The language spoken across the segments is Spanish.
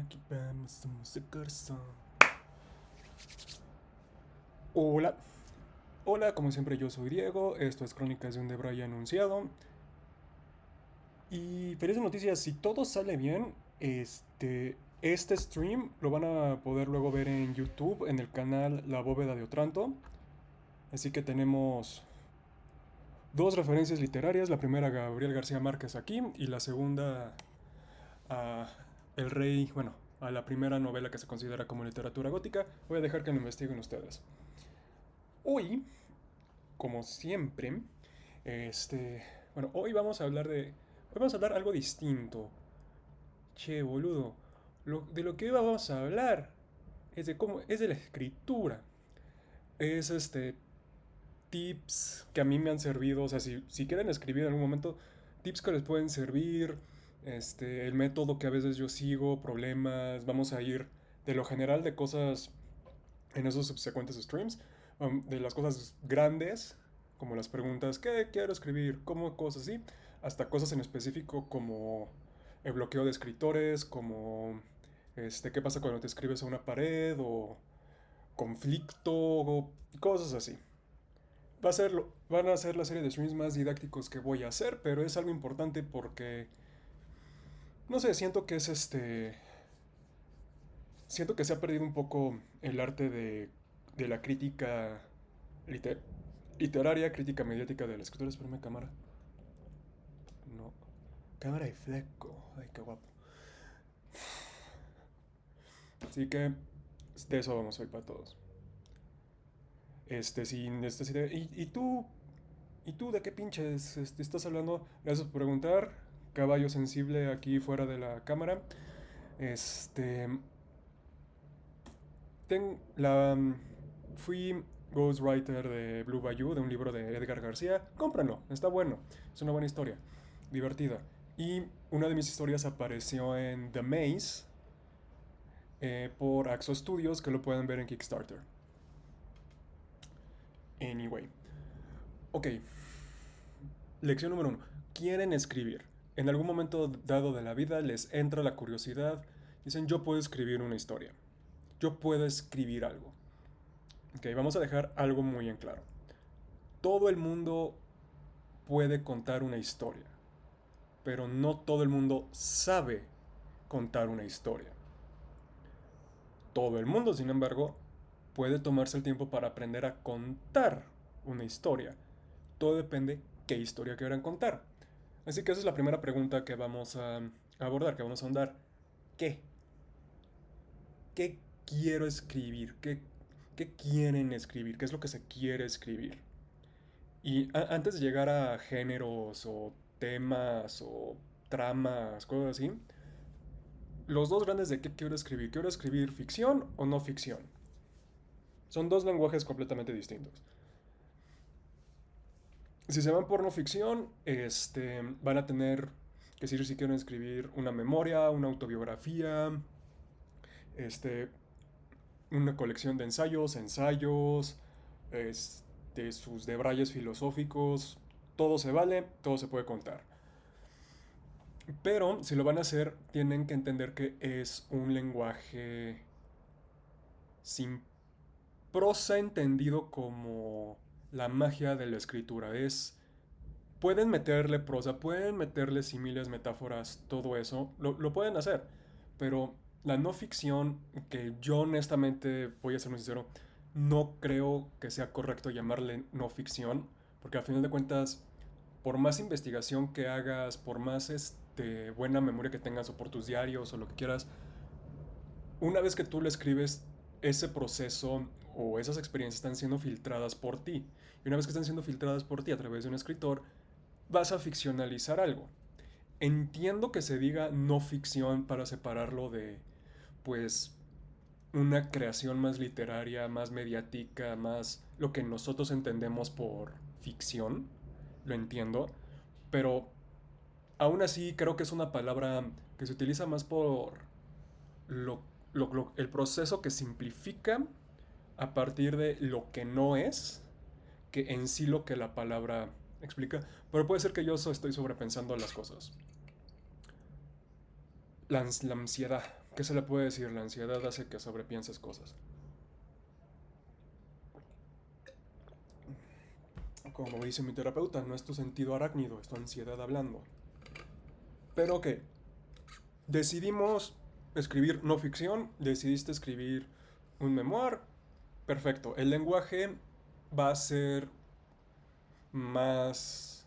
Aquí vamos, somos de corazón. Hola, hola, como siempre yo soy Diego, esto es Crónicas de un Debray anunciado. Y felices noticias, si todo sale bien, este stream lo van a poder luego ver en YouTube, en el canal La Bóveda de Otranto. Así que tenemos dos referencias literarias, la primera Gabriel García Márquez aquí y la segunda a El Rey, bueno, a la primera novela que se considera como literatura gótica. Voy a dejar que lo investiguen ustedes. Hoy, como siempre, este, bueno, hoy vamos a hablar algo distinto. Che, boludo, de lo que hoy vamos a hablar es de la escritura. Es tips que a mí me han servido, o sea, si quieren escribir en algún momento, tips que les pueden servir, el método que a veces yo sigo, problemas, vamos a ir de lo general de cosas en esos subsecuentes streams, de las cosas grandes, como las preguntas, ¿qué quiero escribir? ¿Cómo cosas así? Hasta cosas en específico como el bloqueo de escritores, como qué pasa cuando te escribes a una pared o conflicto, o cosas así. Van a ser la serie de streams más didácticos que voy a hacer, pero es algo importante porque, no sé, siento que se ha perdido un poco el arte de la crítica liter- literaria, crítica mediática de la escritura. Espérame, cámara. No. Cámara y fleco. Ay, qué guapo. Así que de eso vamos hoy para todos. Sin ¿y tú de qué pinches estás hablando? Gracias por preguntar. Caballo sensible aquí fuera de la cámara. Este. Ten, la, Fui ghostwriter de Blue Bayou, de un libro de Edgar García. Cómpranlo, está bueno. Es una buena historia, divertida. Y una de mis historias apareció en The Maze por Axo Studios, que lo pueden ver en Kickstarter. Anyway, ok. Lección número uno. Quieren escribir. En algún momento dado de la vida les entra la curiosidad. Dicen, yo puedo escribir una historia. Yo puedo escribir algo. Ok, vamos a dejar algo muy en claro. Todo el mundo puede contar una historia, pero no todo el mundo sabe contar una historia. Todo el mundo, sin embargo, puede tomarse el tiempo para aprender a contar una historia. Todo depende qué historia quieran contar. Así que esa es la primera pregunta que vamos a abordar, que vamos a ahondar. ¿Qué? ¿Qué quiero escribir? ¿Qué quieren escribir? ¿Qué es lo que se quiere escribir? Y antes de llegar a géneros o temas o tramas, cosas así, los dos grandes de qué quiero escribir. ¿Quiero escribir ficción o no ficción? Son dos lenguajes completamente distintos. Si se van por no ficción, van a tener que decir si quieren escribir una memoria, una autobiografía, este, una colección de ensayos, sus debrayes filosóficos. Todo se vale, todo se puede contar. Pero si lo van a hacer, tienen que entender que es un lenguaje sin prosa entendido como la magia de la escritura. Pueden meterle prosa, pueden meterle símiles, metáforas, todo eso, lo pueden hacer. Pero la no ficción, que yo honestamente, voy a ser muy sincero, no creo que sea correcto llamarle no ficción, porque al final de cuentas, por más investigación que hagas, por más buena memoria que tengas o por tus diarios o lo que quieras, una vez que tú lo escribes, ese proceso o esas experiencias están siendo filtradas por ti. Y una vez que están siendo filtradas por ti a través de un escritor, vas a ficcionalizar algo. Entiendo que se diga no ficción para separarlo de, pues, una creación más literaria, más mediática, más lo que nosotros entendemos por ficción. Lo entiendo. Pero aún así creo que es una palabra que se utiliza más por lo, el proceso que simplifica a partir de lo que no es, que en sí lo que la palabra explica. Pero puede ser que yo estoy sobrepensando las cosas. La ansiedad. ¿Qué se le puede decir? La ansiedad hace que sobrepienses cosas. Como dice mi terapeuta, no es tu sentido arácnido, es tu ansiedad hablando. Pero ok, decidimos escribir no ficción, decidiste escribir un memoir, perfecto. El lenguaje va a ser más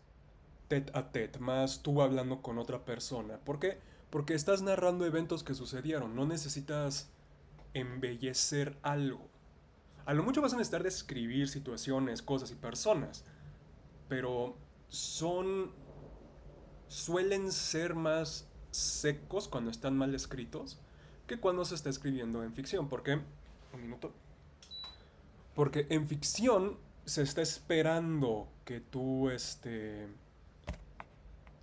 tete a tete, más tú hablando con otra persona. ¿Por qué? Porque estás narrando eventos que sucedieron, no necesitas embellecer algo. A lo mucho vas a necesitar describir situaciones, cosas y personas, pero son suelen ser más secos cuando están mal escritos que cuando se está escribiendo en ficción. ¿Por qué? Un minuto. Porque en ficción se está esperando que tú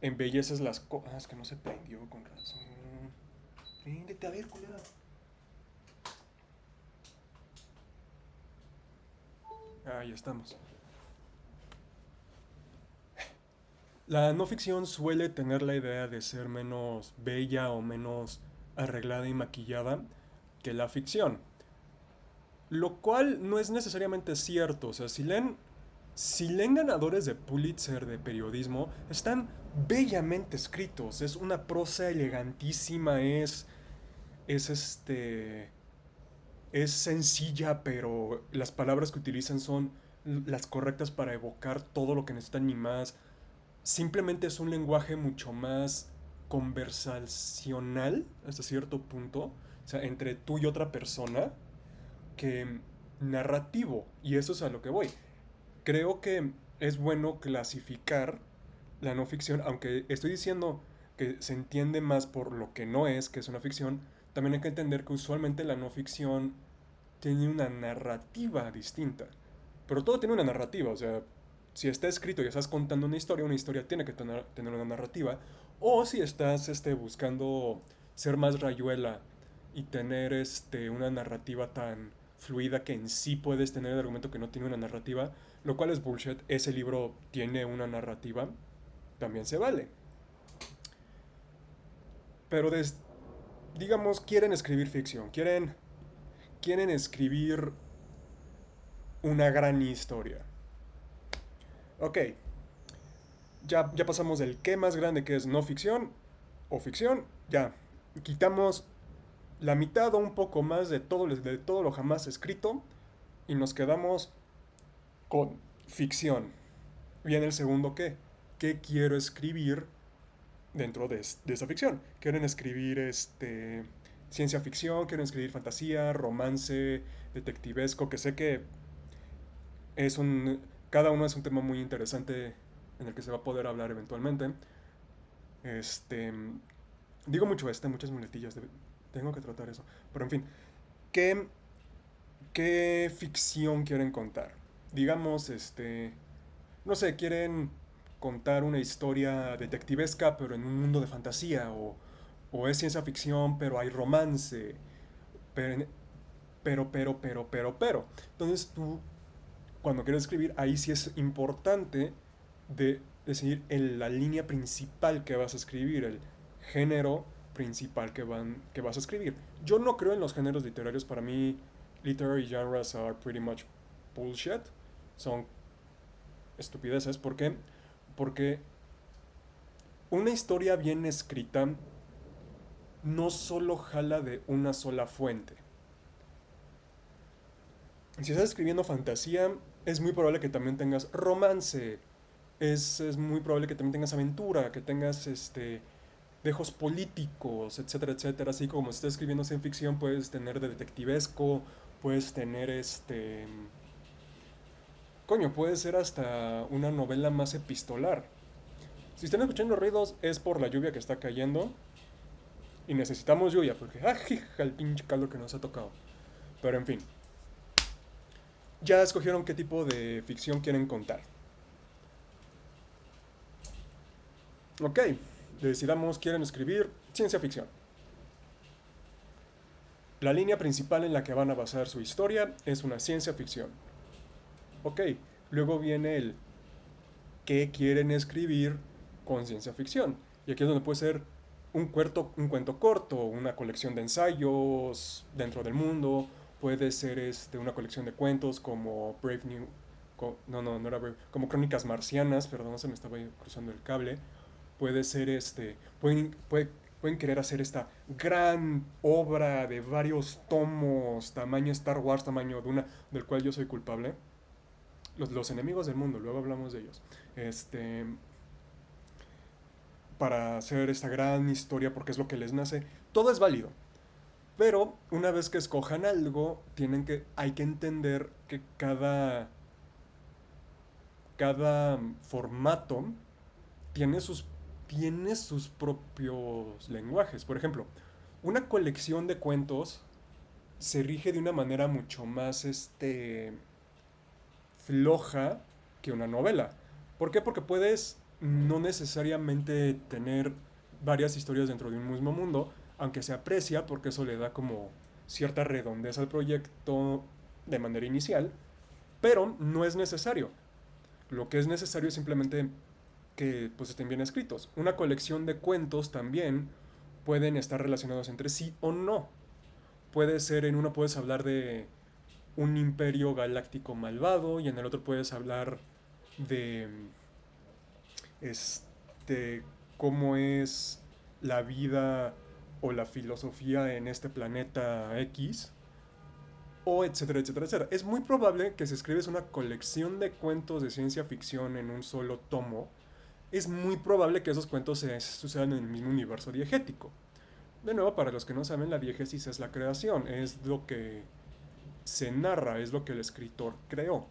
embelleces las cosas. Ah, es que no se prendió con razón. Préndete a ver, culera. Ahí estamos. La no ficción suele tener la idea de ser menos bella o menos arreglada y maquillada que la ficción. Lo cual no es necesariamente cierto. O sea, si leen ganadores de Pulitzer de periodismo, están bellamente escritos. Es una prosa elegantísima, es es sencilla, pero las palabras que utilizan son las correctas para evocar todo lo que necesitan ni más. Simplemente es un lenguaje mucho más conversacional hasta cierto punto, o sea, entre tú y otra persona, que narrativo. Y eso es a lo que voy. Creo que es bueno clasificar la no ficción, aunque estoy diciendo que se entiende más por lo que no es, que es una ficción, también hay que entender que usualmente la no ficción tiene una narrativa distinta. Pero todo tiene una narrativa, o sea, si está escrito y estás contando una historia tiene que tener una narrativa. O si estás buscando ser más rayuela y tener una narrativa tan fluida que en sí puedes tener el argumento que no tiene una narrativa, lo cual es bullshit. Ese libro tiene una narrativa, también se vale. Pero digamos, quieren escribir ficción, quieren escribir una gran historia. Ok, ya pasamos del qué más grande que es no ficción o ficción, ya quitamos la mitad o un poco más de todo lo jamás escrito y nos quedamos con ficción. Viene el segundo qué. ¿Qué quiero escribir dentro de esa ficción? ¿Quieren escribir ciencia ficción? ¿Quieren escribir fantasía, romance, detectivesco? Que sé que es un... Cada uno es un tema muy interesante en el que se va a poder hablar eventualmente. Este... Digo mucho muchas muletillas. Tengo que tratar eso. Pero en fin, ¿qué, qué ficción quieren contar? Digamos, no sé, quieren contar una historia detectivesca, pero en un mundo de fantasía, o es ciencia ficción, pero hay romance, pero, pero. Entonces tú, cuando quieres escribir, ahí sí es importante de decidir la línea principal que vas a escribir, el género principal que vas a escribir. Yo no creo en los géneros literarios. Para mí, literary genres are pretty much bullshit. Son estupideces. ¿Por qué? Porque una historia bien escrita no solo jala de una sola fuente. Si estás escribiendo fantasía, es muy probable que también tengas romance. Es muy probable que también tengas aventura, que tengas dejos políticos, etcétera, etcétera. Así como si estás escribiendo ciencia ficción, puedes tener de detectivesco, puedes tener Coño, puede ser hasta una novela más epistolar. Si están escuchando ruidos es por la lluvia que está cayendo. Y necesitamos lluvia, porque el pinche calor que nos ha tocado. Pero en fin, ya escogieron qué tipo de ficción quieren contar. Ok, decidamos, quieren escribir ciencia ficción. La línea principal en la que van a basar su historia es una ciencia ficción. Ok, luego viene el qué quieren escribir con ciencia ficción. Y aquí es donde puede ser un cuento corto, una colección de ensayos dentro del mundo, puede ser una colección de cuentos como Brave New... no era Brave, como Crónicas Marcianas, perdón, se me estaba cruzando el cable. Puede ser pueden querer hacer esta gran obra de varios tomos, tamaño Star Wars, tamaño Duna, del cual yo soy culpable. Los enemigos del mundo, luego hablamos de ellos. Este, para hacer esta gran historia porque es lo que les nace. Todo es válido. Pero una vez que escojan algo, hay que entender que cada formato tiene tiene sus propios lenguajes. Por ejemplo, una colección de cuentos se rige de una manera mucho más floja que una novela. ¿Por qué? Porque puedes no necesariamente tener varias historias dentro de un mismo mundo, aunque se aprecia porque eso le da como cierta redondez al proyecto de manera inicial, pero no es necesario. Lo que es necesario es simplemente que pues estén bien escritos. Una colección de cuentos también pueden estar relacionados entre sí o no. Puede ser, en uno puedes hablar de un imperio galáctico malvado y en el otro puedes hablar de este cómo es la vida o la filosofía en este planeta X, o etcétera, etcétera, etcétera. Es muy probable que si escribes una colección de cuentos de ciencia ficción en un solo tomo, es muy probable que esos cuentos sucedan en el mismo universo diegético. De nuevo, para los que no saben, la diégesis es la creación, es lo que se narra, es lo que el escritor creó.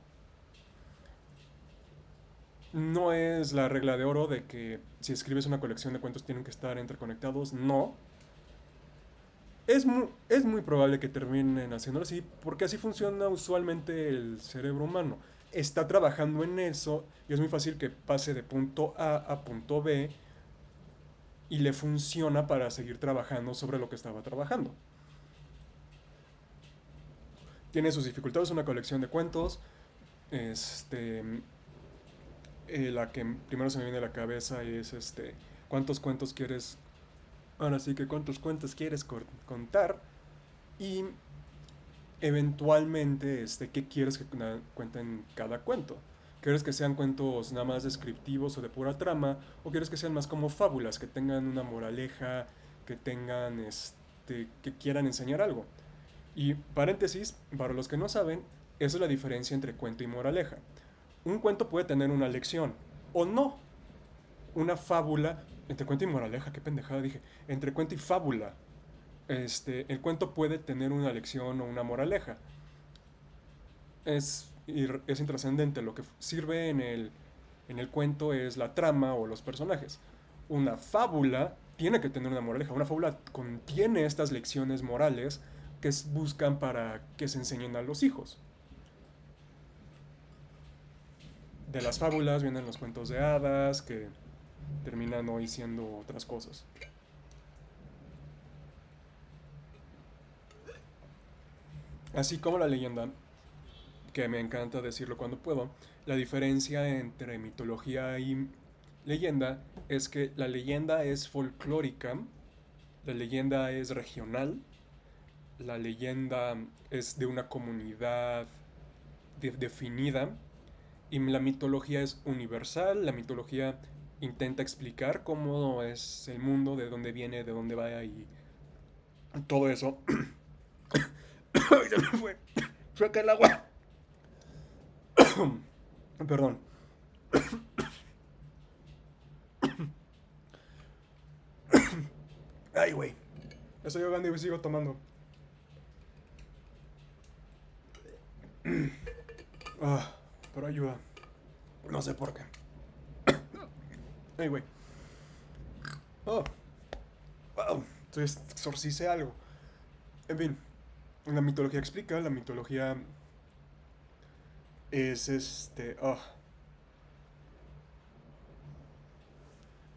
No es la regla de oro de que si escribes una colección de cuentos tienen que estar interconectados, no. Es muy probable que terminen haciéndolo así, porque así funciona usualmente el cerebro humano. Está trabajando en eso y es muy fácil que pase de punto A punto B y le funciona para seguir trabajando sobre lo que estaba trabajando. Tiene sus dificultades, una colección de cuentos. Este, la que primero se me viene a la cabeza es ¿cuántos cuentos quieres? Ahora sí que cuántos cuentos quieres contar y eventualmente qué quieres que cuenten cada cuento. ¿Quieres que sean cuentos nada más descriptivos o de pura trama? ¿O quieres que sean más como fábulas, que tengan una moraleja, que tengan que quieran enseñar algo? Y paréntesis, para los que no saben, esa es la diferencia entre cuento y moraleja. Un cuento puede tener una lección, o no. Una fábula, entre cuento y moraleja, qué pendejada dije, entre cuento y fábula. El cuento puede tener una lección o una moraleja. Es intrascendente. Lo que sirve en el cuento es la trama o los personajes. Una fábula tiene que tener una moraleja. Una fábula contiene estas lecciones morales que buscan para que se enseñen a los hijos. De las fábulas vienen los cuentos de hadas que terminan hoy siendo otras cosas. Así como la leyenda, que me encanta decirlo cuando puedo, la diferencia entre mitología y leyenda es que la leyenda es folclórica, la leyenda es regional, la leyenda es de una comunidad definida y la mitología es universal. La mitología intenta explicar cómo es el mundo, de dónde viene, de dónde va y todo eso. Se me fue. Suelta el agua. Perdón. Ay, güey. Estoy ahogando y sigo tomando. Ah, pero ayuda. No sé por qué. Ay, güey. Oh, wow. Entonces exorcicé algo. En fin, la mitología explica, la mitología es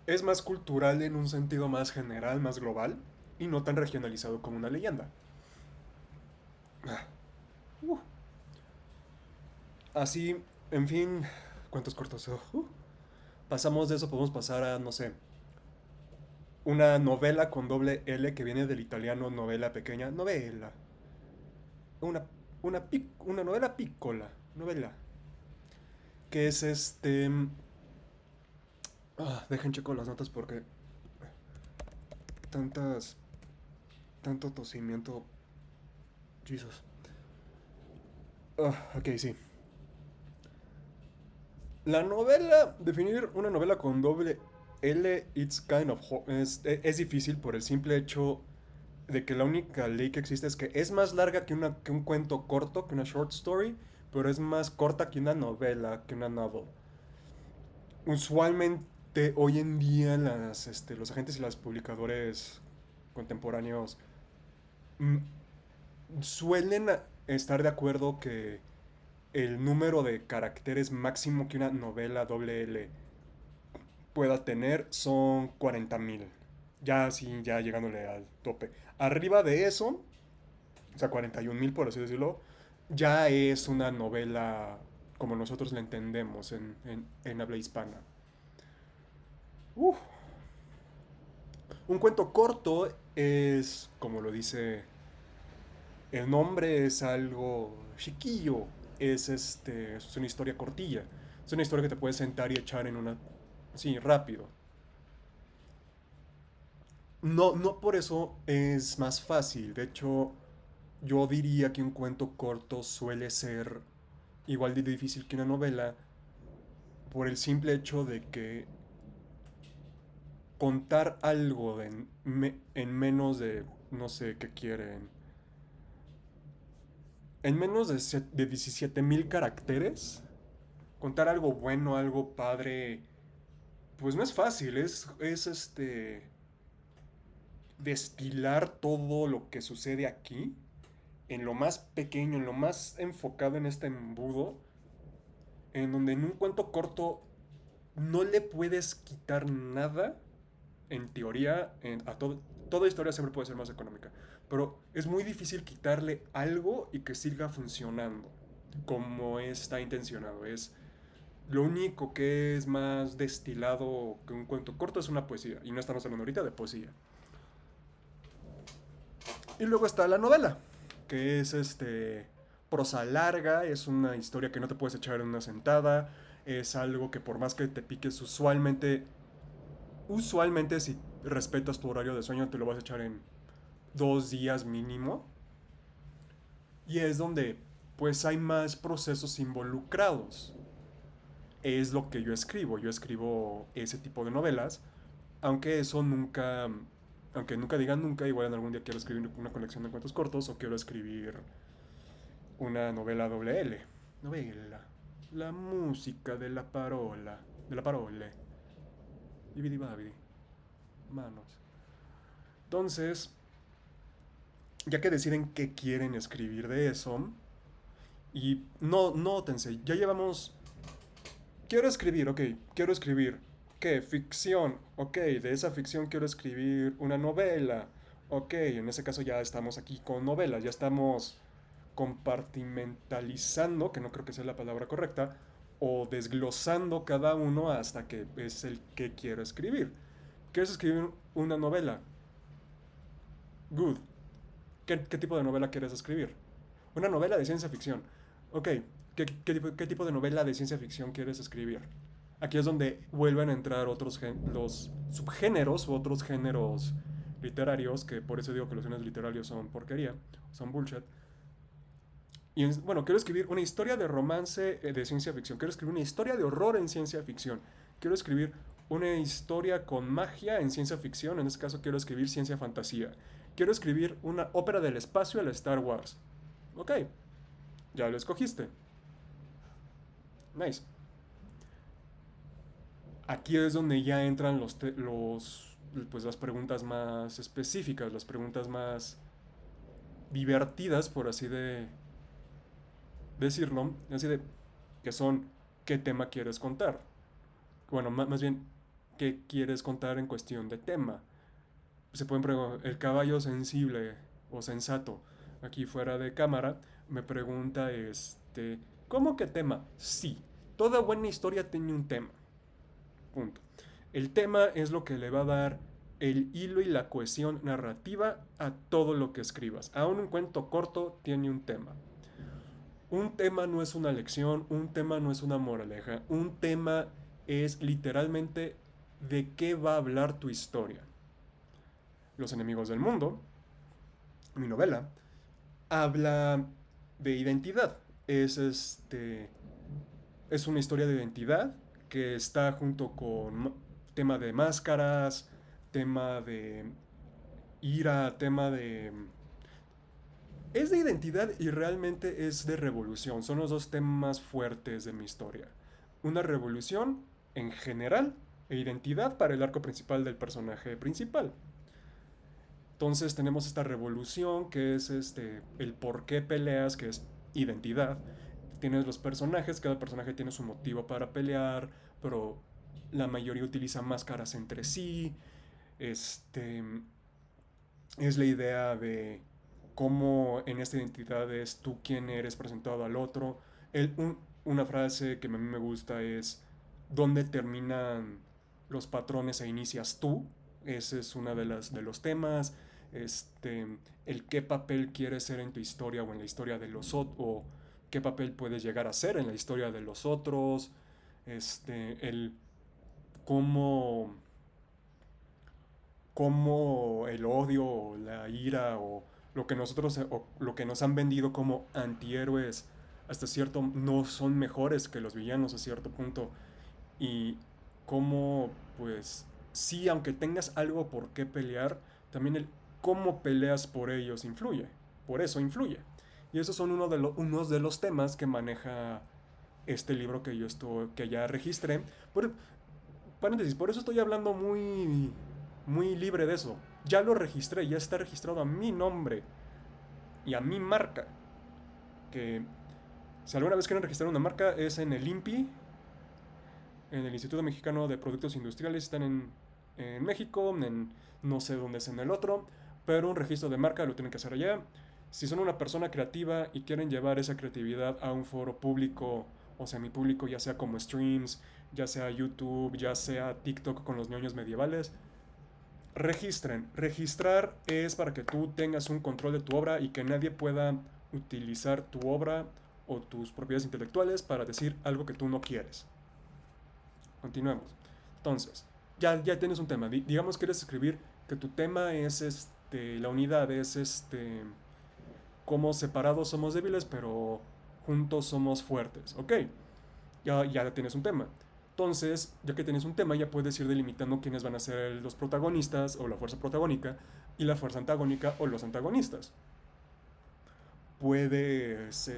es más cultural en un sentido más general, más global, y no tan regionalizado como una leyenda. Ah, uh. Así, en fin, ¿cuántos cortos? Pasamos de eso, podemos pasar a, no sé, una novela con doble L que viene del italiano novela pequeña, novela, una, una novela piccola, novela, que es dejen checo las notas porque tantas, tanto tosimiento, Jesus. Ok, sí. La novela, definir una novela con doble L, it's kind of es difícil por el simple hecho de que la única ley que existe es que es más larga que un cuento corto, que una short story, pero es más corta que una novela, que una novel. Usualmente hoy en día los agentes y las publicadores contemporáneos mm, suelen estar de acuerdo que el número de caracteres máximo que una novela doble L pueda tener son 40,000. Ya así, ya llegándole al tope. Arriba de eso, o sea, 41,000 por así decirlo, ya es una novela como nosotros la entendemos en habla hispana. Uf. Un cuento corto es, como lo dice el nombre, es algo chiquillo. Es una historia cortilla. Es una historia que te puedes sentar y echar en una... Sí, rápido. No, no por eso es más fácil. De hecho, yo diría que un cuento corto suele ser igual de difícil que una novela por el simple hecho de que contar algo en menos de, no sé qué quieren, en menos de 17,000 caracteres, contar algo bueno, algo padre, pues no es fácil, destilar todo lo que sucede aquí en lo más pequeño, en lo más enfocado en este embudo, en donde en un cuento corto no le puedes quitar nada, en teoría, toda historia siempre puede ser más económica, pero es muy difícil quitarle algo y que siga funcionando como está intencionado. Lo único que es más destilado que un cuento corto es una poesía, y no estamos hablando ahorita de poesía. Y luego está la novela, que es prosa larga, es una historia que no te puedes echar en una sentada, es algo que por más que te piques usualmente si respetas tu horario de sueño te lo vas a echar en 2 días mínimo. Y es donde pues hay más procesos involucrados. Es lo que yo escribo ese tipo de novelas, aunque eso nunca, aunque nunca digan nunca, igual en algún día quiero escribir una colección de cuentos cortos o quiero escribir una novela doble L. Novela. La música de la parola. De la parole. Dividi babidi. Manos. Entonces, ya que deciden qué quieren escribir de eso, y no, nótense, ya llevamos... Quiero escribir, ok, quiero escribir. ¿Qué? Ficción. Ok, de esa ficción quiero escribir una novela. Ok, en ese caso ya estamos aquí con novelas, ya estamos compartimentalizando, que no creo que sea la palabra correcta, o desglosando cada uno hasta que es el que quiero escribir. ¿Quieres escribir una novela? Good. ¿Qué tipo de novela quieres escribir? Una novela de ciencia ficción. Ok, ¿qué tipo de novela de ciencia ficción quieres escribir? Aquí es donde vuelven a entrar los subgéneros u otros géneros literarios, que por eso digo que los géneros literarios son porquería, son bullshit. Y bueno, quiero escribir una historia de romance de ciencia ficción, quiero escribir una historia de horror en ciencia ficción, quiero escribir una historia con magia en ciencia ficción, en este caso quiero escribir ciencia fantasía, quiero escribir una ópera del espacio a la Star Wars. Ok, ya lo escogiste. Nice. Aquí es donde ya entran pues las preguntas más específicas, las preguntas más divertidas, por así de decirlo, así de que son qué tema quieres contar. Bueno, más bien qué quieres contar en cuestión de tema. Se pueden preguntar, el caballo sensible o sensato, aquí fuera de cámara, me pregunta ¿cómo que tema? Sí, toda buena historia tiene un tema. Punto. El tema es lo que le va a dar. el hilo y la cohesión narrativa a todo lo que escribas. Aún un cuento corto tiene un tema. Un tema no es una lección, un tema no es una moraleja, un tema es literalmente de qué va a hablar tu historia. Los enemigos del mundo, mi novela, habla de identidad. Es una historia de identidad que está junto con tema de máscaras, tema de ira, tema de... Es de identidad y realmente es de revolución. Son los dos temas fuertes de mi historia. Una revolución en general e identidad para el arco principal del personaje principal. Entonces tenemos esta revolución que es el por qué peleas, que es identidad. Tienes los personajes, cada personaje tiene su motivo para pelear, pero la mayoría utiliza máscaras entre sí. Este es la idea de cómo en esta identidad es tú quien eres presentado al otro. Una frase que a mí me gusta es ¿dónde terminan los patrones e inicias tú? Ese es uno de los temas. El qué papel quieres ser en tu historia o en la historia de los otros, o qué papel puedes llegar a ser en la historia de los otros. El cómo cómo el odio o la ira o lo que nosotros o lo que nos han vendido como antihéroes hasta cierto no son mejores que los villanos a cierto punto y cómo pues sí, aunque tengas algo por qué pelear, también el cómo peleas por ellos influye, por eso influye. Y esos son unos de los temas que maneja este libro que ya registré. Paréntesis, por eso estoy hablando muy libre de eso. Ya lo registré, ya está registrado a mi nombre y a mi marca. Que si alguna vez quieren registrar una marca es en el INPI, en el Instituto Mexicano de Productos Industriales. Están en México, no sé dónde es en el otro, pero un registro de marca lo tienen que hacer allá. Si son una persona creativa y quieren llevar esa creatividad a un foro público o semipúblico, ya sea como streams, ya sea YouTube, ya sea TikTok con los ñoños medievales, registren. Registrar es para que tú tengas un control de tu obra y que nadie pueda utilizar tu obra o tus propiedades intelectuales para decir algo que tú no quieres. Continuemos. Entonces, ya tienes un tema. Digamos que quieres escribir que tu tema es la unidad es cómo separados somos débiles, pero juntos somos fuertes. Ok, ya tienes un tema. Entonces, ya que tienes un tema, ya puedes ir delimitando quiénes van a ser los protagonistas o la fuerza protagónica y la fuerza antagónica o los antagonistas. Puedes,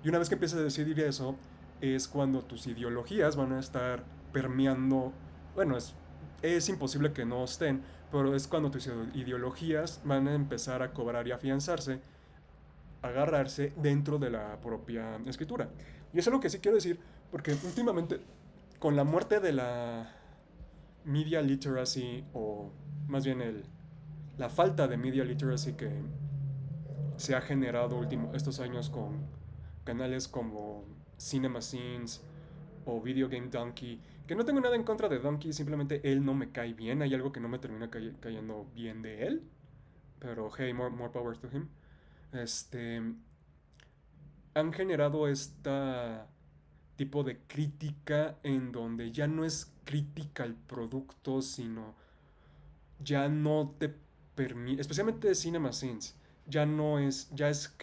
y una vez que empieces a decidir eso, es cuando tus ideologías van a estar permeando, bueno, es imposible que no estén, pero es cuando tus ideologías van a empezar a cobrar y afianzarse, agarrarse dentro de la propia escritura. Y eso es lo que sí quiero decir, porque últimamente, con la muerte de la media literacy, o más bien la falta de media literacy que se ha generado estos años con canales como Cinema Scenes o Video Game Donkey, que no tengo nada en contra de Donkey, simplemente él no me cae bien, hay algo que no me termina cayendo bien de él, pero hey, more power to him. Este, Han generado esta tipo de crítica en donde ya no es crítica al producto, sino ya no te permite, especialmente de Cinema Sins, ya no es, ya es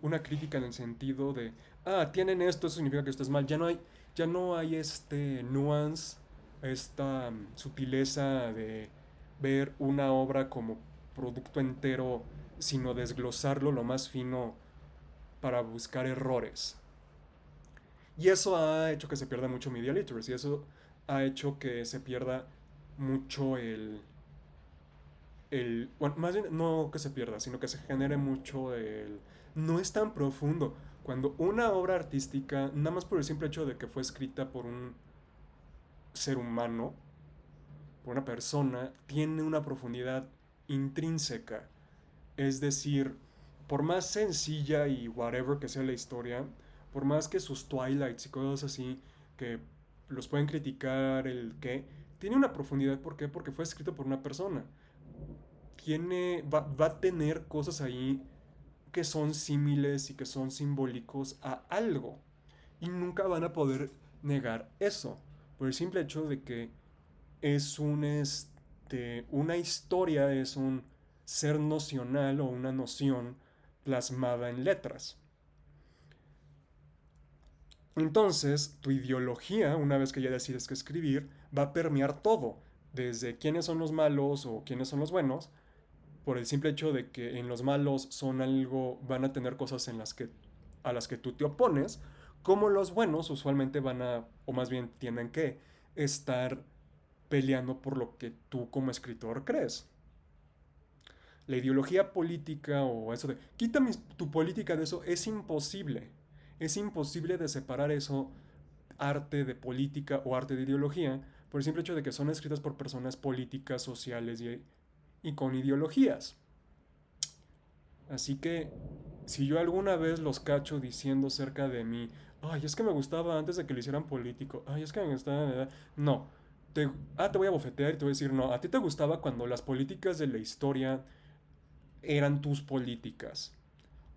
una crítica en el sentido de, tienen esto, eso significa que esto es mal, ya no hay este nuance, esta sutileza de ver una obra como producto entero, sino desglosarlo lo más fino para buscar errores. Y eso ha hecho que se pierda mucho media literacy, y eso ha hecho que se pierda mucho bueno, más bien no que se pierda, sino que se genere mucho no es tan profundo. Cuando una obra artística, nada más por el simple hecho de que fue escrita por un ser humano, por una persona, tiene una profundidad intrínseca. Es decir, por más sencilla y whatever que sea la historia, por más que sus twilights y cosas así, que los pueden criticar, el que tiene una profundidad. ¿Por qué? Porque fue escrito por una persona. Va a tener cosas ahí que son símiles y que son simbólicos a algo. Y nunca van a poder negar eso. Por el simple hecho de que es una historia, es un ser nocional o una noción plasmada en letras. Entonces, tu ideología, una vez que ya decides que escribir, va a permear todo, desde quiénes son los malos o quiénes son los buenos, por el simple hecho de que en los malos son algo, van a tener cosas a las que tú te opones, como los buenos usualmente van a, o más bien tienen que, estar peleando por lo que tú como escritor crees. La ideología política o eso de quita tu política de eso es imposible. Es imposible de separar eso, arte de política o arte de ideología, por el simple hecho de que son escritas por personas políticas, sociales y con ideologías. Así que si yo alguna vez los cacho diciendo cerca de mí, ay, es que me gustaba antes de que lo hicieran político, ay, es que me gustaba. No, te, te voy a bofetear y te voy a decir, no, a ti te gustaba cuando las políticas de la historia eran tus políticas.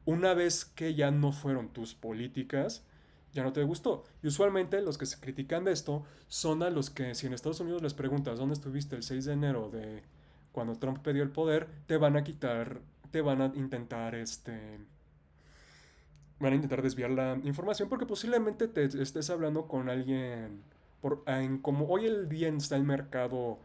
Una vez que ya no fueron tus políticas, ya no te gustó. Y usualmente los que se critican de esto son a los que si en Estados Unidos les preguntas dónde estuviste el 6 de enero de cuando Trump pidió el poder, te van a quitar, te van a intentar van a intentar desviar la información porque posiblemente te estés hablando con alguien como hoy el día está el mercado,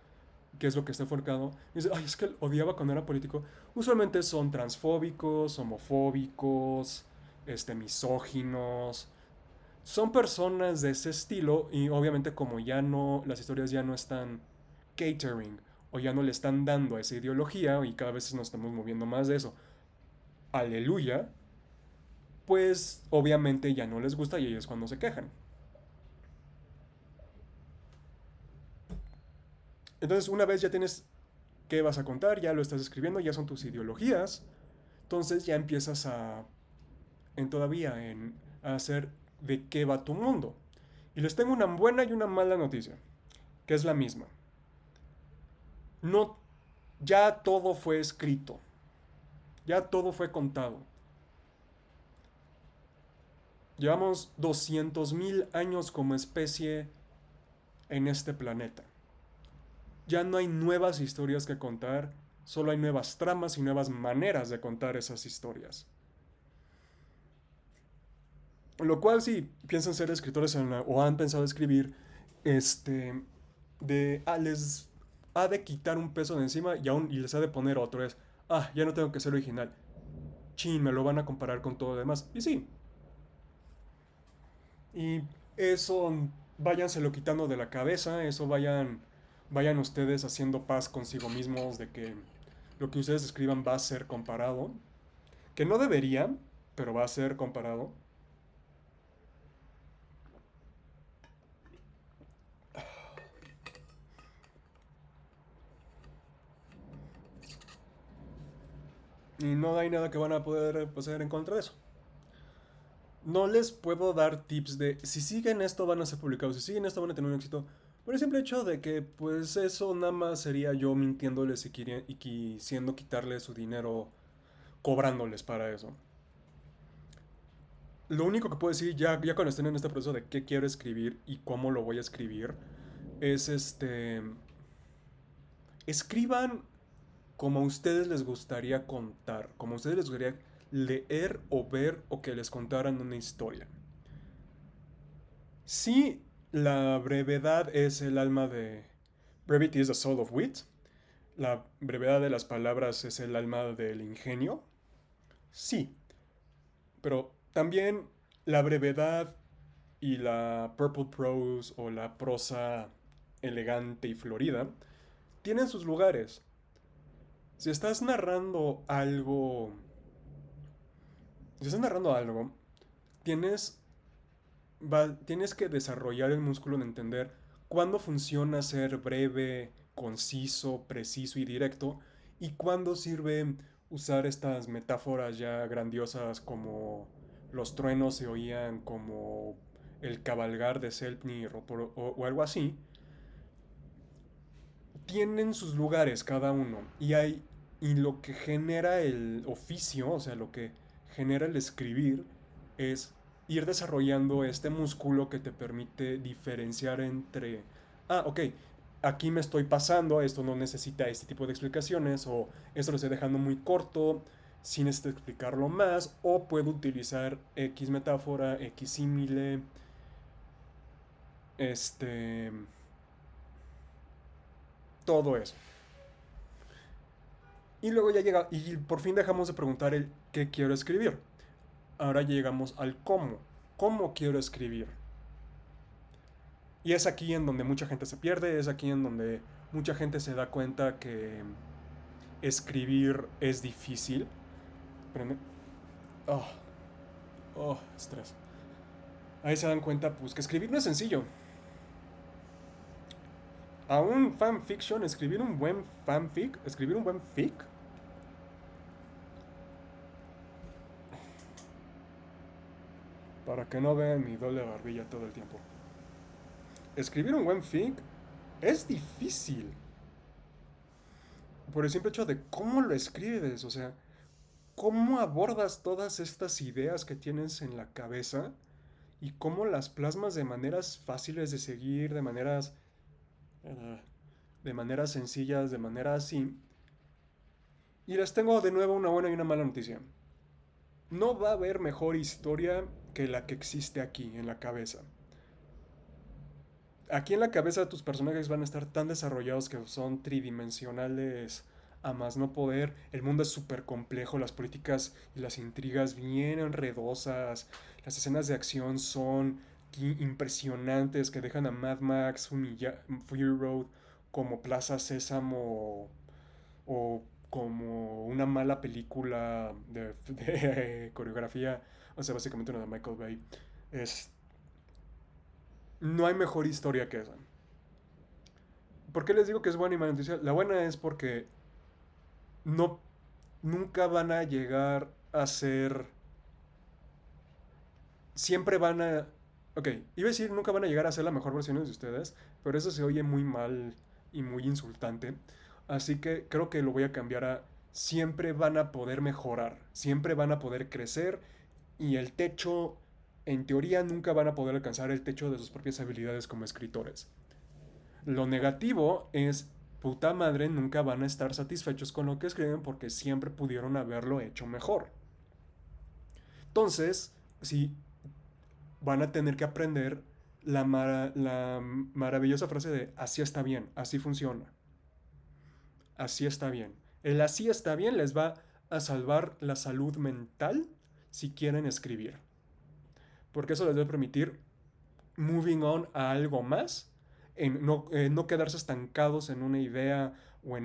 qué es lo que está enfocado, y dice, ay, es que odiaba cuando era político. Usualmente son transfóbicos, homofóbicos, misóginos. Son personas de ese estilo y obviamente como ya no, las historias ya no están catering o ya no le están dando a esa ideología y cada vez nos estamos moviendo más de eso. Aleluya, pues obviamente ya no les gusta y ahí es cuando se quejan. Entonces una vez ya tienes qué vas a contar, ya lo estás escribiendo, ya son tus ideologías, entonces ya empiezas a hacer de qué va tu mundo. Y les tengo una buena y una mala noticia, que es la misma. No, ya todo fue escrito, ya todo fue contado. Llevamos 200.000 años como especie en este planeta. Ya no hay nuevas historias que contar, solo hay nuevas tramas y nuevas maneras de contar esas historias. Lo cual, si piensan ser escritores o han pensado escribir, este, les ha de quitar un peso de encima y les ha de poner otro. Ya no tengo que ser original. Chin, me lo van a comparar con todo lo demás. Y sí. Y eso, váyanselo quitando de la cabeza, eso vayan ustedes haciendo paz consigo mismos de que lo que ustedes escriban va a ser comparado. Que no debería, pero va a ser comparado. Y no hay nada que van a poder hacer en contra de eso. No les puedo dar tips de si siguen esto van a ser publicados, si siguen esto van a tener un éxito. Por el simple hecho de que, pues eso nada más sería yo mintiéndoles y quisiendo quitarles su dinero, cobrándoles para eso. Lo único que puedo decir, ya cuando estén en este proceso de qué quiero escribir y cómo lo voy a escribir, es escriban como a ustedes les gustaría contar, como a ustedes les gustaría leer o ver o que les contaran una historia. Sí, la brevedad es el alma de... Brevity is the soul of wit. La brevedad de las palabras es el alma del ingenio. Sí, pero también la brevedad y la purple prose o la prosa elegante y florida tienen sus lugares. Si estás narrando algo, si estás narrando algo, tienes tienes que desarrollar el músculo de entender cuándo funciona ser breve, conciso, preciso y directo y cuándo sirve usar estas metáforas ya grandiosas como los truenos se oían como el cabalgar de Selpnir o algo así, tienen sus lugares cada uno y lo que genera el oficio, o sea, lo que genera el escribir es ir desarrollando este músculo que te permite diferenciar entre, ok, aquí me estoy pasando, esto no necesita este tipo de explicaciones, o esto lo estoy dejando muy corto, sin explicarlo más, o puedo utilizar X metáfora, X símile, este, todo eso. Y luego ya llega, y por fin dejamos de preguntar el qué quiero escribir. Ahora llegamos al cómo. ¿Cómo quiero escribir? Y es aquí en donde mucha gente se pierde, es aquí en donde mucha gente se da cuenta que escribir es difícil. Espérenme. Oh, estrés. Ahí se dan cuenta, pues, que escribir no es sencillo. A un fanfiction, escribir un buen fanfic, escribir un buen fic, para que no vean mi doble barbilla todo el tiempo. Escribir un buen fic es difícil. Por el simple hecho de cómo lo escribes, o sea, cómo abordas todas estas ideas que tienes en la cabeza y cómo las plasmas de maneras fáciles de seguir, uh, de maneras sencillas, de manera así. Y les tengo de nuevo una buena y una mala noticia. No va a haber mejor historia que la que existe aquí, en la cabeza. Aquí en la cabeza tus personajes van a estar tan desarrollados que son tridimensionales a más no poder. El mundo es súper complejo, las políticas y las intrigas bien enredosas. Las escenas de acción son impresionantes que dejan a Mad Max, Fury Road como Plaza Sésamo o como una mala película de coreografía. O sea, básicamente una de Michael Bay. Es, no hay mejor historia que esa. ¿Por qué les digo que es buena y mala noticia? La buena es porque no, nunca van a llegar a ser, siempre van a, ok, iba a decir nunca van a llegar a ser la mejor versión de ustedes, pero eso se oye muy mal y muy insultante, así que creo que lo voy a cambiar a siempre van a poder mejorar, siempre van a poder crecer y el techo, en teoría, nunca van a poder alcanzar el techo de sus propias habilidades como escritores. Lo negativo es, puta madre, nunca van a estar satisfechos con lo que escriben porque siempre pudieron haberlo hecho mejor. Entonces, sí, van a tener que aprender la maravillosa frase de así está bien, así funciona, así está bien. El así está bien les va a salvar la salud mental si quieren escribir. Porque eso les va a permitir moving on a algo más, no quedarse estancados en una idea o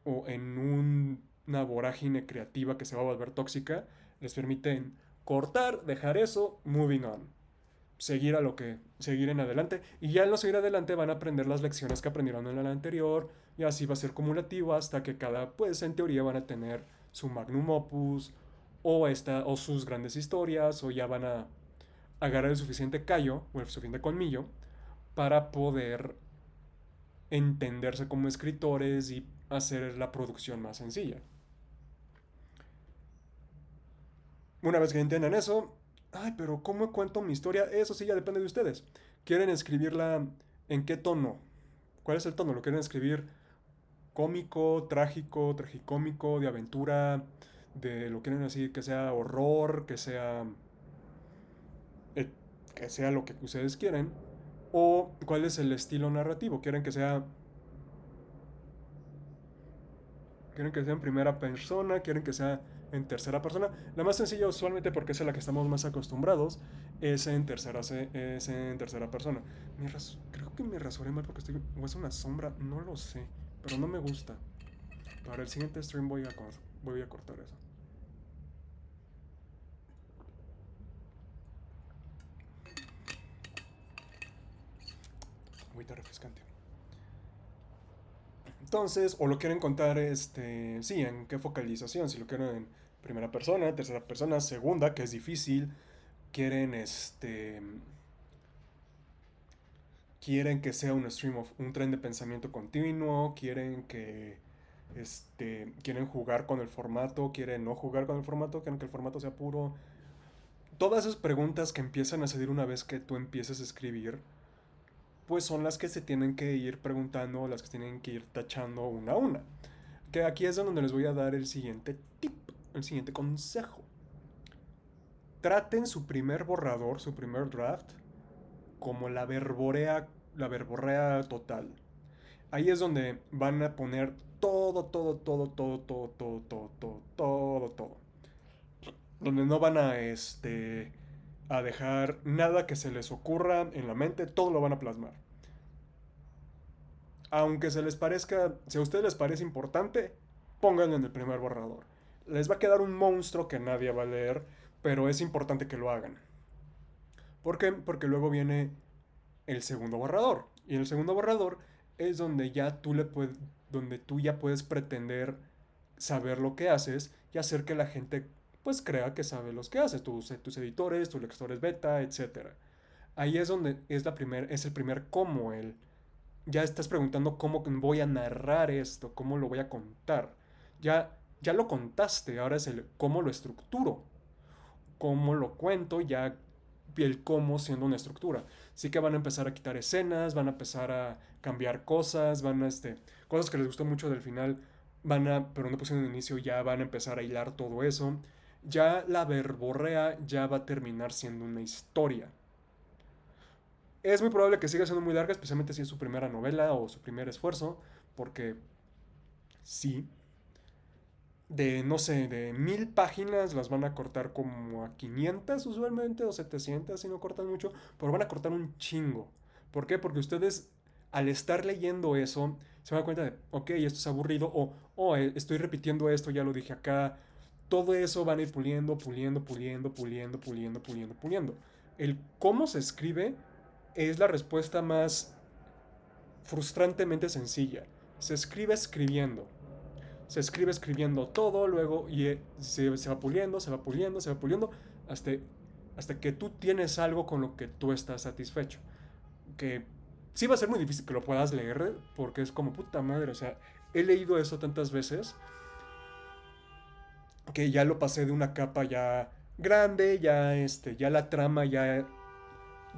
una vorágine creativa que se va a volver tóxica, les permiten cortar, dejar eso, moving on. Seguir en adelante. Y ya en lo seguir adelante van a aprender las lecciones que aprendieron en el anterior. Y así va a ser cumulativo hasta que pues en teoría van a tener su magnum opus o sus grandes historias o ya van a agarrar el suficiente callo o el suficiente colmillo para poder entenderse como escritores y hacer la producción más sencilla. Una vez que entiendan eso, ay, pero ¿cómo cuento mi historia? Eso sí ya depende de ustedes. ¿Quieren escribirla en qué tono? ¿Cuál es el tono? ¿Lo quieren escribir cómico, trágico, tragicómico, de aventura? ¿Lo quieren así que sea horror, eh, que sea lo que ustedes quieren? ¿O cuál es el estilo narrativo? ¿Quieren que sea en primera persona? ¿Quieren que sea en tercera persona? La más sencilla usualmente porque es a la que estamos más acostumbrados es en tercera persona. Creo que me rasuré mal porque o es una sombra, no lo sé, pero no me gusta. Para el siguiente stream voy a cortar eso. Agüita refrescante. Entonces, o lo quieren contar, sí, en qué focalización, si lo quieren en primera persona, tercera persona, segunda, que es difícil, quieren, quieren que sea un tren de pensamiento continuo, quieren jugar con el formato, quieren no jugar con el formato, quieren que el formato sea puro. Todas esas preguntas que empiezan a salir una vez que tú empieces a escribir, pues son las que se tienen que ir preguntando, las que tienen que ir tachando una a una. Que aquí es donde les voy a dar el siguiente tip, el siguiente consejo. Traten su primer borrador, su primer draft, como la verborrea total. Ahí es donde van a poner todo, todo, todo, todo, todo, todo, todo, todo, todo, todo. Donde no van a dejar nada que se les ocurra en la mente, todo lo van a plasmar. Aunque se les parezca, si a ustedes les parece importante, pónganlo en el primer borrador. Les va a quedar un monstruo que nadie va a leer, pero es importante que lo hagan. ¿Por qué? Porque luego viene el segundo borrador. Y en el segundo borrador es donde tú ya puedes pretender saber lo que haces y hacer que la gente pues crea que sabe lo que haces, tus editores, tus lectores beta, etcétera. Ahí es donde es el primer cómo, ya estás preguntando cómo voy a narrar esto, cómo lo voy a contar. Ya lo contaste, ahora es el cómo lo estructuro, cómo lo cuento, ya el cómo siendo una estructura. Sí que van a empezar a quitar escenas, van a empezar a cambiar cosas, cosas que les gustó mucho del final, pero no pusieron un inicio, ya van a empezar a hilar todo eso. Ya la verborrea ya va a terminar siendo una historia. Es muy probable que siga siendo muy larga, especialmente si es su primera novela o su primer esfuerzo, porque sí, no sé, de 1000 páginas las van a cortar como a 500 usualmente, o 700 si no cortan mucho, pero van a cortar un chingo. ¿Por qué? Porque ustedes al estar leyendo eso se dan cuenta de, ok, esto es aburrido, estoy repitiendo esto, ya lo dije acá. Todo eso van a ir puliendo, puliendo, puliendo, puliendo, puliendo, puliendo, puliendo. El cómo se escribe es la respuesta más frustrantemente sencilla. Se escribe escribiendo. Se escribe escribiendo todo, luego se va puliendo, se va puliendo, se va puliendo, hasta, hasta que tú tienes algo con lo que tú estás satisfecho. Que sí va a ser muy difícil que lo puedas leer, porque es como puta madre, o sea, he leído eso tantas veces que ya lo pasé de una capa ya grande, ya la trama ya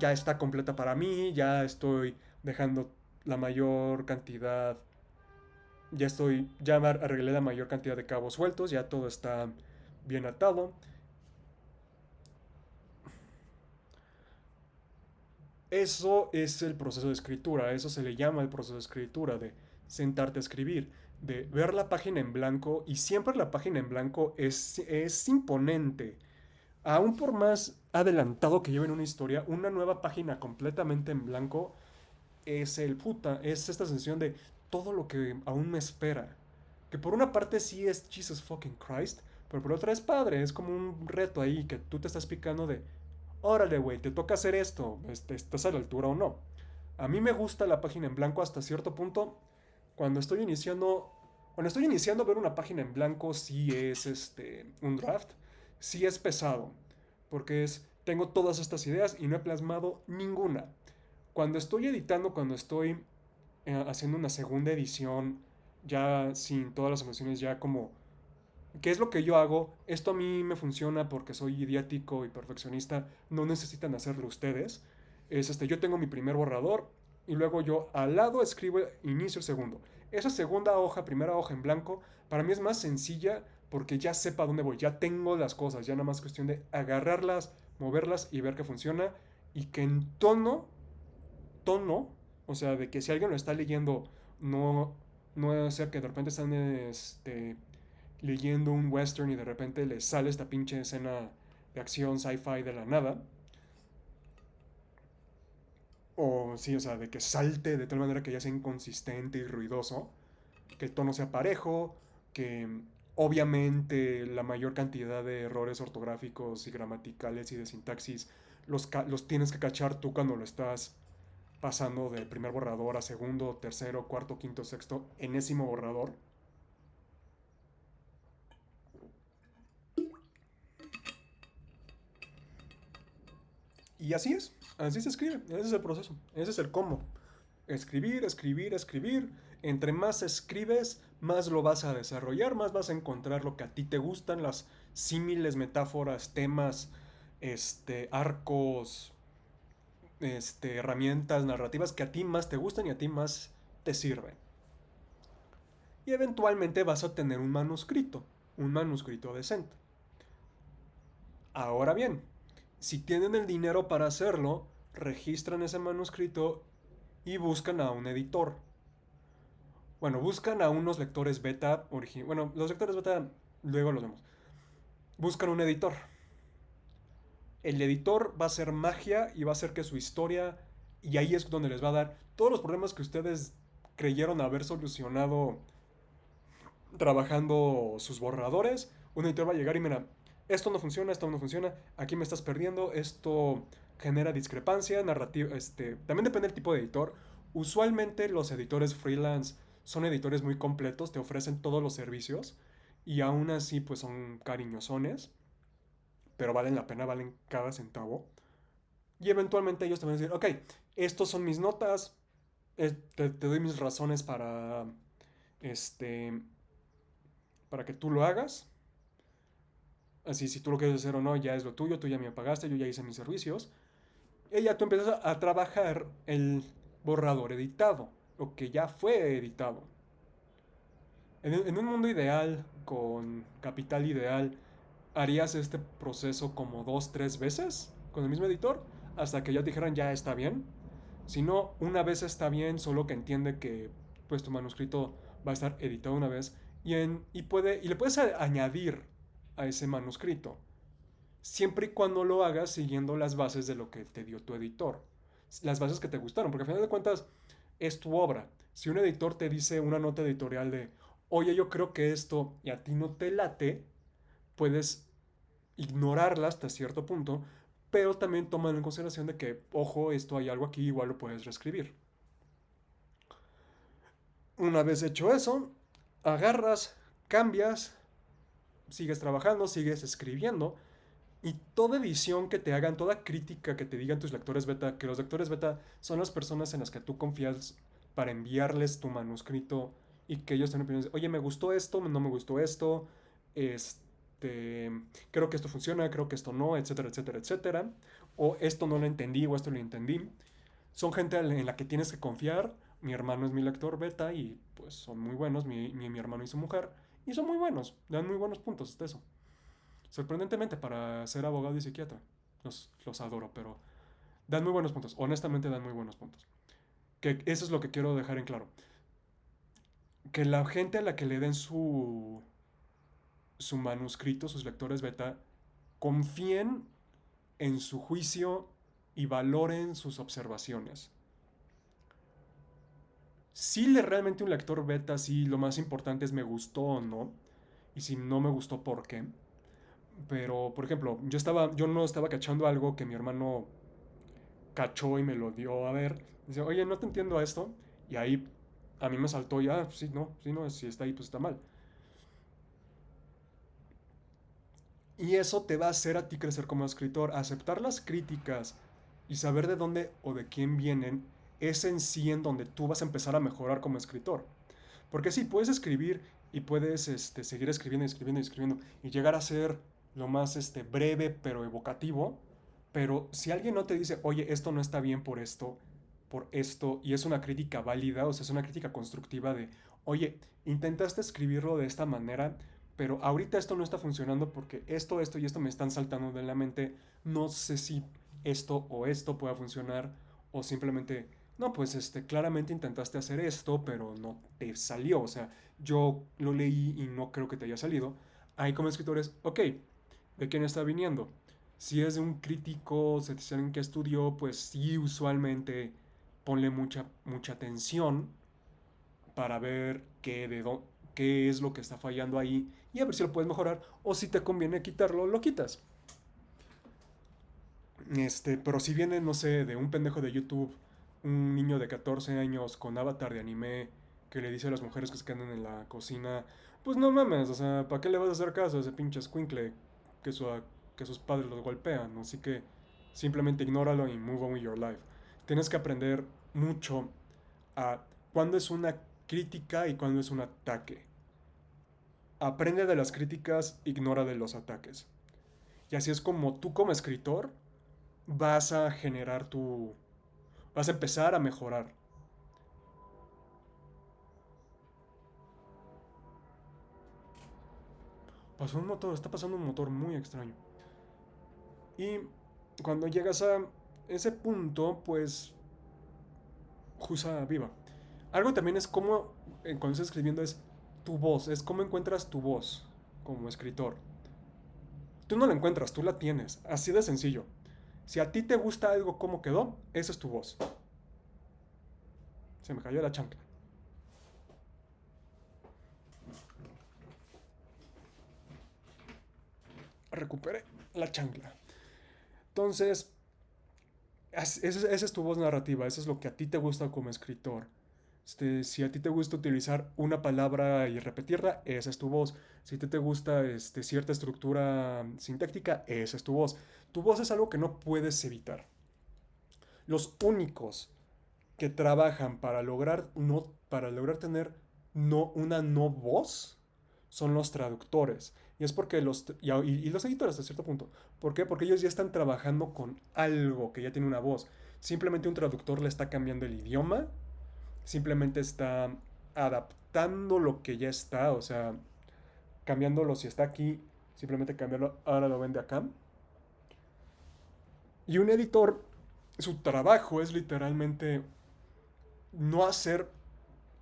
está completa para mí, ya estoy dejando la mayor cantidad, ya arreglé la mayor cantidad de cabos sueltos, ya todo está bien atado. Eso es el proceso de escritura, eso se le llama el proceso de escritura, de sentarte a escribir, de ver la página en blanco, y siempre la página en blanco es imponente. Aún por más adelantado que lleven una historia, una nueva página completamente en blanco es esta sensación de todo lo que aún me espera. Que por una parte sí es Jesus fucking Christ, pero por otra es padre, es como un reto ahí que tú te estás picando de, órale, güey, te toca hacer esto, ¿estás a la altura o no? A mí me gusta la página en blanco hasta cierto punto. Cuando estoy iniciando, cuando estoy iniciando a ver una página en blanco, sí es un draft, sí es pesado, porque tengo todas estas ideas y no he plasmado ninguna. Cuando estoy editando, cuando estoy haciendo una segunda edición, ya sin todas las emociones, ya como, ¿qué es lo que yo hago? Esto a mí me funciona porque soy idiático y perfeccionista, no necesitan hacerlo ustedes. Yo tengo mi primer borrador y luego yo al lado escribo inicio el segundo. Esa segunda hoja, primera hoja en blanco, para mí es más sencilla porque ya sepa dónde voy, ya tengo las cosas, ya nada más cuestión de agarrarlas, moverlas y ver que funciona y que en tono, o sea, de que si alguien lo está leyendo, no, no sea que de repente están leyendo un western y de repente les sale esta pinche escena de acción sci-fi de la nada. O sí, o sea, de que salte de tal manera que ya sea inconsistente y ruidoso, que el tono sea parejo, que obviamente la mayor cantidad de errores ortográficos y gramaticales y de sintaxis los tienes que cachar tú cuando lo estás pasando del primer borrador a segundo, tercero, cuarto, quinto, sexto, enésimo borrador. Y así se escribe, ese es el proceso, ese es el cómo. Escribir, escribir, escribir. Entre más escribes, más lo vas a desarrollar, más vas a encontrar lo que a ti te gustan, las símiles, metáforas, temas, arcos, herramientas narrativas que a ti más te gustan y a ti más te sirven. Y eventualmente vas a tener un manuscrito decente. Ahora bien, si tienen el dinero para hacerlo, registran ese manuscrito y buscan a un editor. Bueno, buscan a unos lectores beta. Bueno, los lectores beta luego los vemos. Buscan un editor. El editor va a hacer magia y va a hacer que su historia, y ahí es donde les va a dar todos los problemas que ustedes creyeron haber solucionado trabajando sus borradores. Un editor va a llegar y mira, esto no funciona, aquí me estás perdiendo, esto genera discrepancia narrativa. También depende del tipo de editor. Usualmente los editores freelance son editores muy completos, te ofrecen todos los servicios y aún así pues son cariñosones, pero valen la pena, valen cada centavo. Y eventualmente ellos te van a decir, ok, estos son mis notas, te doy mis razones este, para que tú lo hagas. Así, si tú lo quieres hacer o no, ya es lo tuyo, tú ya me pagaste, yo ya hice mis servicios. Y ya tú empiezas a trabajar el borrador editado, lo que ya fue editado. En un mundo ideal, con capital ideal, harías este proceso como dos, tres veces con el mismo editor, hasta que ya te dijeran ya está bien. Si no, una vez está bien, solo que entiende que pues tu manuscrito va a estar editado una vez y le puedes añadir a ese manuscrito siempre y cuando lo hagas siguiendo las bases de lo que te dio tu editor, las bases que te gustaron, porque al final de cuentas es tu obra. Si un editor te dice una nota editorial de, oye, yo creo que esto y a ti no te late, puedes ignorarla hasta cierto punto, pero también toman en consideración de que, ojo, esto hay algo aquí, igual lo puedes reescribir. Una vez hecho eso, agarras, cambias, sigues trabajando, sigues escribiendo. Y toda edición que te hagan, toda crítica que te digan tus lectores beta, que los lectores beta son las personas en las que tú confías para enviarles tu manuscrito y que ellos tengan opiniones. Oye, me gustó esto, no me gustó esto, creo que esto funciona, creo que esto no, etcétera, etcétera, etcétera. O esto no lo entendí, o esto lo entendí. Son gente en la que tienes que confiar. Mi hermano es mi lector beta y pues son muy buenos, mi hermano y su mujer. Y son muy buenos, dan muy buenos puntos de eso. Sorprendentemente para ser abogado y psiquiatra. Los adoro, pero dan muy buenos puntos. Honestamente dan muy buenos puntos. Que eso es lo que quiero dejar en claro. Que la gente a la que le den su manuscrito, sus lectores beta, confíen en su juicio y valoren sus observaciones. Si realmente un lector beta, sí, lo más importante es me gustó o no. Y si no me gustó, ¿por qué? Pero, por ejemplo, yo no estaba cachando algo que mi hermano cachó y me lo dio a ver. Dice, oye, no te entiendo esto. Y ahí a mí me saltó ya, sí, no, si está ahí, pues está mal. Y eso te va a hacer a ti crecer como escritor. Aceptar las críticas y saber de dónde o de quién vienen es en sí en donde tú vas a empezar a mejorar como escritor. Porque sí, puedes escribir y puedes seguir escribiendo y escribiendo y escribiendo y llegar a ser lo más breve pero evocativo. Pero si alguien no te dice, oye, esto no está bien por esto, y es una crítica válida, o sea, es una crítica constructiva de, oye, intentaste escribirlo de esta manera, pero ahorita esto no está funcionando porque esto y esto me están saltando de la mente, no sé si esto o esto pueda funcionar, o simplemente, no, pues claramente intentaste hacer esto, pero no te salió, o sea, yo lo leí y no creo que te haya salido. Ahí como escritores, ok, ¿de quién está viniendo? Si es de un crítico, si es alguien que estudió, pues sí, usualmente ponle mucha atención para ver qué es lo que está fallando ahí y a ver si lo puedes mejorar o si te conviene quitarlo, lo quitas. Pero si viene, no sé, de un pendejo de YouTube, un niño de 14 años con avatar de anime que le dice a las mujeres que se quedan en la cocina, pues no mames, o sea, ¿para qué le vas a hacer caso a ese pinche escuincle que, que sus padres los golpean? Así que simplemente ignóralo y move on with your life. Tienes que aprender mucho a cuándo es una crítica y cuándo es un ataque. Aprende de las críticas, ignora de los ataques. Y así es como tú como escritor vas a generar tu... vas a empezar a mejorar. Pasó un motor, está pasando un motor muy extraño. Y cuando llegas a ese punto, pues Jusa viva. Algo también es como, cuando estás escribiendo, es tu voz, es cómo encuentras tu voz como escritor. Tú no la encuentras, tú la tienes, así de sencillo. Si a ti te gusta algo como quedó, esa es tu voz. Se me cayó la chancla. Recuperé la chancla. Entonces, esa es tu voz narrativa, eso es lo que a ti te gusta como escritor. Si a ti te gusta utilizar una palabra y repetirla, esa es tu voz. Si a ti te gusta cierta estructura sintáctica, esa es tu voz. Tu voz es algo que no puedes evitar. Los únicos que trabajan para lograr tener una no voz son los traductores. Y es porque y los editores a cierto punto. ¿Por qué? Porque ellos ya están trabajando con algo que ya tiene una voz. Simplemente un traductor le está cambiando el idioma, simplemente está adaptando lo que ya está, o sea, cambiándolo si está aquí, simplemente cambiarlo, ahora lo vende acá. Y un editor, su trabajo es literalmente no hacer,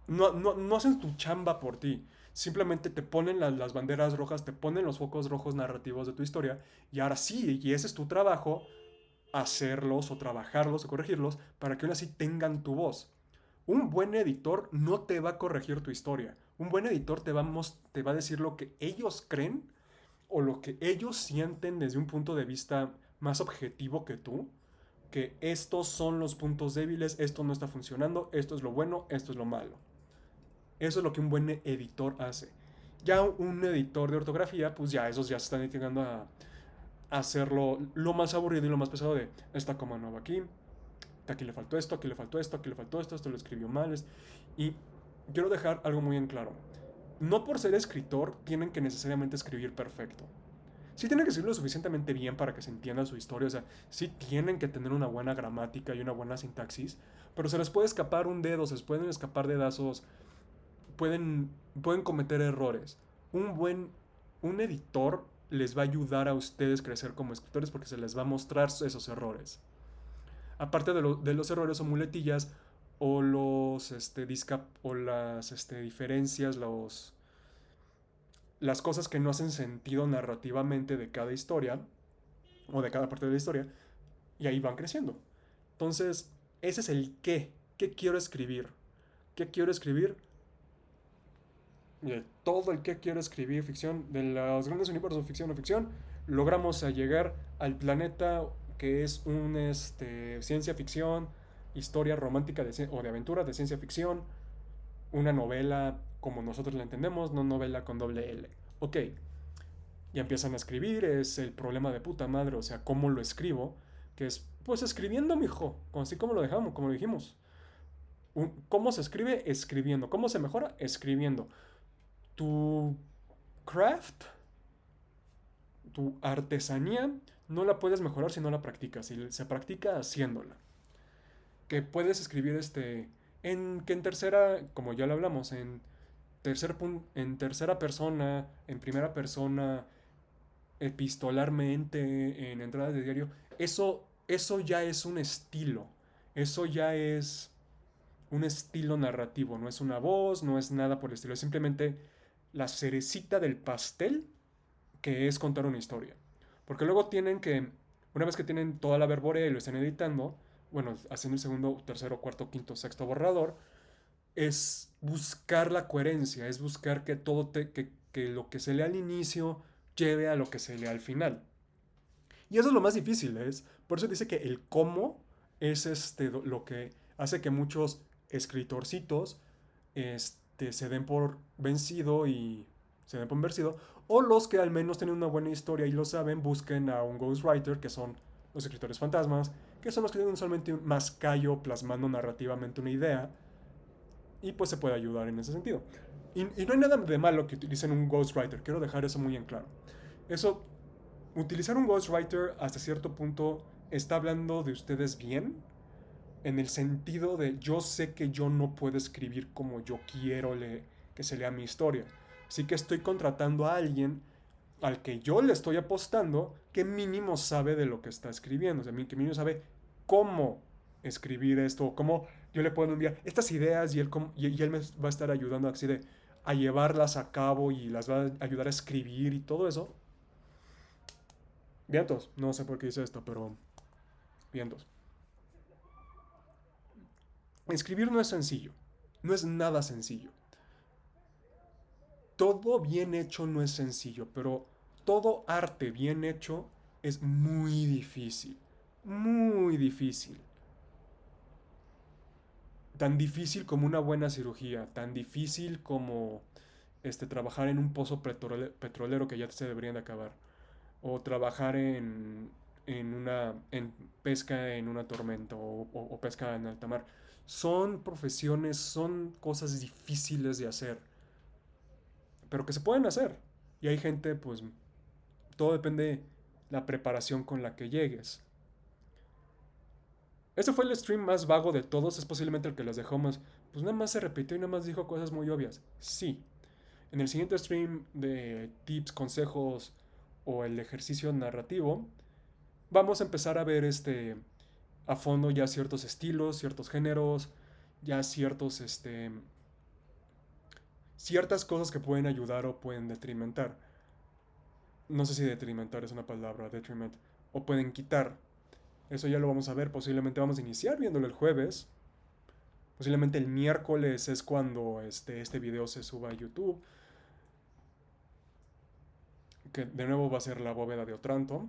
no hacen tu chamba por ti. Simplemente te ponen las banderas rojas, te ponen los focos rojos narrativos de tu historia, y ahora sí, y ese es tu trabajo, hacerlos o trabajarlos o corregirlos para que aún así tengan tu voz. Un buen editor no te va a corregir tu historia. Un buen editor te va a decir lo que ellos creen o lo que ellos sienten desde un punto de vista más objetivo que tú. Que estos son los puntos débiles, esto no está funcionando, esto es lo bueno, esto es lo malo. Eso es lo que un buen editor hace. Ya un editor de ortografía, pues ya esos ya se están dedicando a hacerlo lo más aburrido y lo más pesado de esta coma no va aquí, aquí le faltó esto, aquí le faltó esto, aquí le faltó esto, esto lo escribió mal. Y quiero dejar algo muy en claro. No por ser escritor tienen que necesariamente escribir perfecto. Sí tienen que escribir lo suficientemente bien para que se entienda su historia, o sea, sí tienen que tener una buena gramática y una buena sintaxis, pero se les puede escapar un dedo, se les pueden escapar dedazos, pueden cometer errores. Un editor les va a ayudar a ustedes a crecer como escritores porque se les va a mostrar esos errores. Aparte de los errores o muletillas o o las diferencias, las cosas que no hacen sentido narrativamente de cada historia o de cada parte de la historia, y ahí van creciendo. Entonces, ese es el qué. ¿Qué quiero escribir? ¿Qué quiero escribir? De todo el que quiero escribir ficción, de los grandes universos ficción o ficción, logramos llegar al planeta que es un ciencia ficción, historia romántica o de aventura de ciencia ficción, una novela como nosotros la entendemos, no novela con doble L. Ok, y empiezan a escribir, es el problema de puta madre, o sea, cómo lo escribo, que es, pues escribiendo, mijo, así como lo dejamos, como lo dijimos. ¿Cómo se escribe? Escribiendo. ¿Cómo se mejora? Escribiendo. Tu craft, tu artesanía, no la puedes mejorar si no la practicas, si se practica haciéndola. Que puedes escribir en tercera, como ya lo hablamos, en tercera persona, en primera persona, epistolarmente, en entradas de diario, eso ya es un estilo. Eso ya es un estilo narrativo. No es una voz, no es nada por el estilo. Es simplemente la cerecita del pastel que es contar una historia. Porque luego una vez que tienen toda la verborea y lo están editando, bueno, haciendo el segundo, tercero, cuarto, quinto, sexto borrador, es buscar la coherencia, es buscar que que lo que se lea al inicio lleve a lo que se lea al final. Y eso es lo más difícil, ¿es? Por eso dice que el cómo es lo que hace que muchos escritorcitos se den por vencido y se den por vencido, o los que al menos tienen una buena historia y lo saben, busquen a un ghostwriter, que son los escritores fantasmas, que son los que tienen solamente un mascallo plasmando narrativamente una idea y pues se puede ayudar en ese sentido. Y no hay nada de malo que utilicen un ghostwriter, quiero dejar eso muy en claro. Eso, utilizar un ghostwriter hasta cierto punto está hablando de ustedes bien, en el sentido de yo sé que yo no puedo escribir como yo quiero que se lea mi historia. Así que estoy contratando a alguien al que yo le estoy apostando que mínimo sabe de lo que está escribiendo. O sea, que mínimo sabe cómo escribir esto, cómo yo le puedo enviar estas ideas y él me va a estar ayudando así a llevarlas a cabo y las va a ayudar a escribir y todo eso. Vientos, no sé por qué hice esto, pero vientos. Escribir no es sencillo, no es nada sencillo. Todo bien hecho no es sencillo, pero todo arte bien hecho es muy difícil. Muy difícil. Tan difícil como una buena cirugía, tan difícil como trabajar en un pozo petrolero que ya se deberían de acabar. O trabajar en pesca en una tormenta o pesca en alta mar. Son profesiones, son cosas difíciles de hacer, pero que se pueden hacer. Y hay gente, pues, todo depende de la preparación con la que llegues. Este fue el stream más vago de todos, es posiblemente el que los dejó más. Pues nada más se repitió y nada más dijo cosas muy obvias. Sí. En el siguiente stream de tips, consejos o el ejercicio narrativo, vamos a empezar a ver a fondo ya ciertos estilos, ciertos géneros, ya ciertas cosas que pueden ayudar o pueden detrimentar. No sé si detrimentar es una palabra, detriment, o pueden quitar. Eso ya lo vamos a ver, posiblemente vamos a iniciar viéndolo el jueves. Posiblemente el miércoles es cuando este video se suba a YouTube. Que de nuevo va a ser la bóveda de Otranto.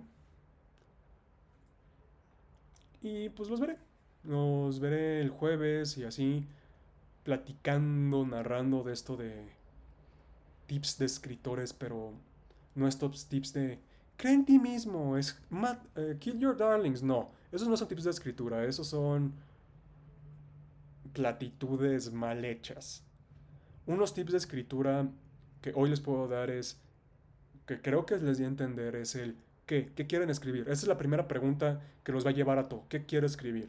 Y pues los veré. Los veré el jueves y así platicando, narrando de esto de tips de escritores, pero no estos tips de cree en ti mismo, kill your darlings. No, esos no son tips de escritura, esos son platitudes mal hechas. Unos tips de escritura que hoy les puedo dar es, que creo que les di a entender, es el ¿qué quieren escribir? Esa es la primera pregunta que los va a llevar a todo. ¿Qué quiero escribir?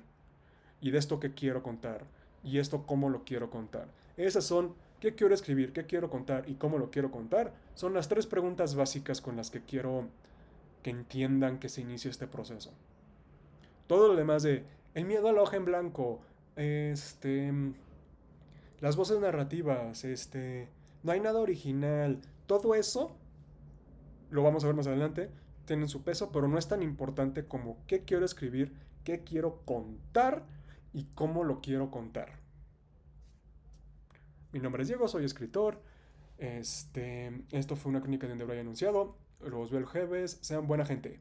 Y de esto qué quiero contar. Y esto cómo lo quiero contar. Esas son ¿qué quiero escribir? ¿Qué quiero contar? ¿Y cómo lo quiero contar? Son las tres preguntas básicas con las que quiero que entiendan que se inicia este proceso. Todo lo demás de el miedo a la hoja en blanco, las voces narrativas, no hay nada original, todo eso lo vamos a ver más adelante, tienen su peso, pero no es tan importante como qué quiero escribir, qué quiero contar y cómo lo quiero contar. Mi nombre es Diego, soy escritor. Esto fue una crónica de Bryan anunciado. Los veo el jueves. Sean buena gente.